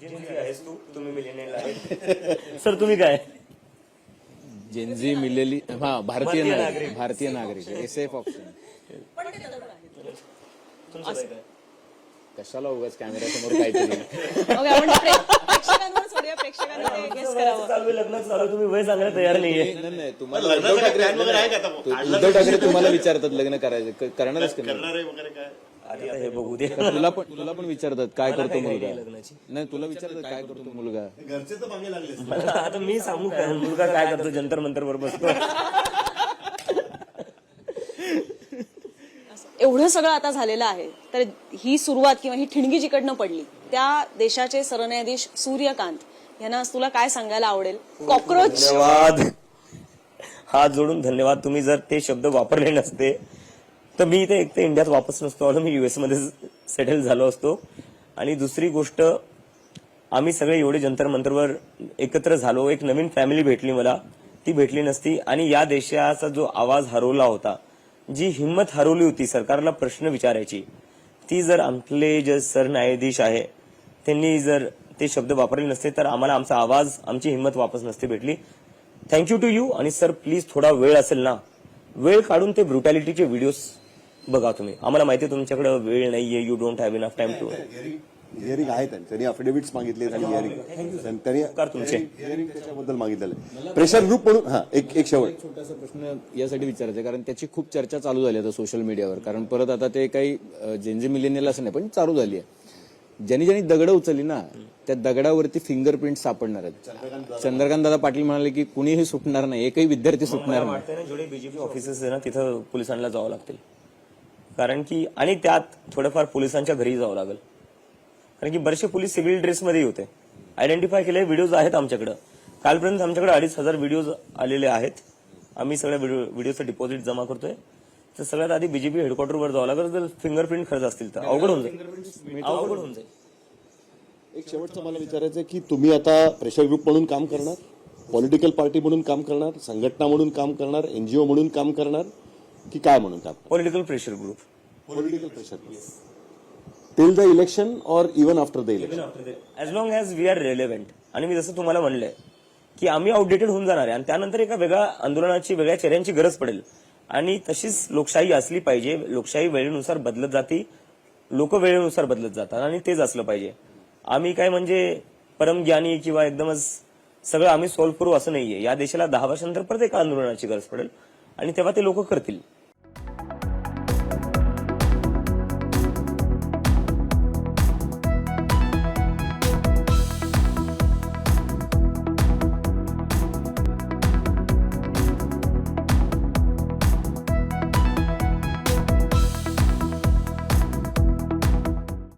आहेस तू, तुम्ही मिलेनियल आहे. सर तुम्ही काय? जेनझी मिलेली हा भारतीय नागरिक सेफ ऑप्शन. तुमचं काय? कशाला उगाच कॅमेऱ्यासमोर काहीतरी ओके, आपण प्रेक्षकांवर सोडूया, प्रेक्षकांना ते guess करावं. चालू आहे, लग्न चालू, तुम्ही वय सांगायला तयार नाहीये. नाही तुम्हाला उद्धव ठाकरे तुम्हाला विचारतात लग्न करायचं करणारच का नाही? आधी आता हे बघू दे. तुला पण विचारतात काय करतो मुलगा. नाही तुला विचारतात काय करतो मुलगा. घरचे तर मागे लागले. मला आता मी सांगू काय मुलगा काय करतो, जंतर मंतर वर बसतो. एवढं सगळं आता झालेलं आहे, तर ही सुरुवात किंवा ही ठिणगी जिकडनं पडली त्या देशाचे सरन्यायाधीश सूर्यकांत यांना आज तुला काय सांगायला आवडेल? कॉक्रोच. धन्यवाद, हात जोडून धन्यवाद. तुम्ही जर ते शब्द वापरले नसते तर मी इथे एक तर इंडियात वापस नसतो आलो, मी युएस मध्ये सेटल झालो असतो. आणि दुसरी गोष्ट, आम्ही सगळे एवढे जंतर मंतरवर एकत्र झालो, एक नवीन फॅमिली भेटली मला, ती भेटली नसती. आणि या देशाचा जो आवाज हरवला होता, जी हिंमत हरवली होती सरकारला प्रश्न विचारायची, ती जर आपले जे सरन्यायाधीश आहे त्यांनी जर ते शब्द वापरले नसते तर आम्हाला आमचा आवाज, आमची हिंमत वापस नसते भेटली. Thank you to you. आणि सर प्लीज थोडा वेळ असेल ना, वेळ काढून ते ब्रुटॅलिटीचे व्हिडिओज बघा तुम्ही. आम्हाला माहिती आहे तुमच्याकडे वेळ नाहीये, you don't have enough time to. Hearing आहे त्यांनी अफिडेव्हिट्स मागितले आणि त्यांनी तुमचे हिअरिंग त्याच्याबद्दल मागितलेलं. प्रेशर ग्रुप म्हणून हा एक शेवट छोटासा प्रश्न यासाठी विचारायचा कारण त्याची खूप चर्चा चालू झाली आता सोशल मीडियावर. कारण परत आता ते काही जेनझी मिलेनियल असं नाही पण चालू झाली आहे. ज्यांनी दगडं उचलली ना त्या दगडावरती फिंगरप्रिंट सापडणार आहेत. चंद्रकांत दादा पाटील म्हणाले की कुणीही सुटणार नाही, एकही विद्यार्थी सुटणार नाही. वाटतं ना जेवढे बीजेपी ऑफिसेस आहे ना तिथं पोलिसांना जावं लागतील. कारण की आणि त्यात थोडंफार पोलिसांच्या घरी जावं लागेल. कारण की बरेचसे पोलीस सिव्हिल ड्रेसमध्ये होते. आयडेंटिफाय केले व्हिडिओज आहेत आमच्याकडे. कालपर्यंत आमच्याकडे 2,500 व्हिडिओज आलेले आहेत. आम्ही सगळ्या व्हिडिओचं डिपॉझिट जमा करतोय. तर सगळ्यात आधी बीजेपी हेडक्वार्टरवर जावं लागेल. जर फिंगरप्रिंट खरंच असतील तर अवघड होऊन जाईल. एक शेवटचं मला विचारायचं की तुम्ही आता प्रेशर ग्रुप म्हणून काम करणार, पॉलिटिकल पार्टी म्हणून काम करणार, संघटना म्हणून काम करणार, एनजीओ म्हणून काम करणार की काय म्हणून काम? Political pressure group. Political pressure group till the election और even after the election, as long as we are relevant. आणि मी जसं तुम्हाला म्हणलंय की आम्ही आउटडेटेड होऊन जाणार आहे आणि त्यानंतर एका वेगळ्या आंदोलनाची, वेगळ्या चेहऱ्यांची गरज पडेल. आणि तशीच लोकशाही असली पाहिजे. लोकशाही वेळेनुसार बदलत जाते, लोक वेळेनुसार बदलत जातात आणि तेच असलं पाहिजे. आम्ही काय म्हणजे परमज्ञानी किंवा एकदमच सगळं आम्ही सॉल्व्ह करू असं नाहीये. या देशाला 10 वर्षांनंतर परत एका आंदोलनाची गरज पडेल आणि तेव्हा ते लोक करतील.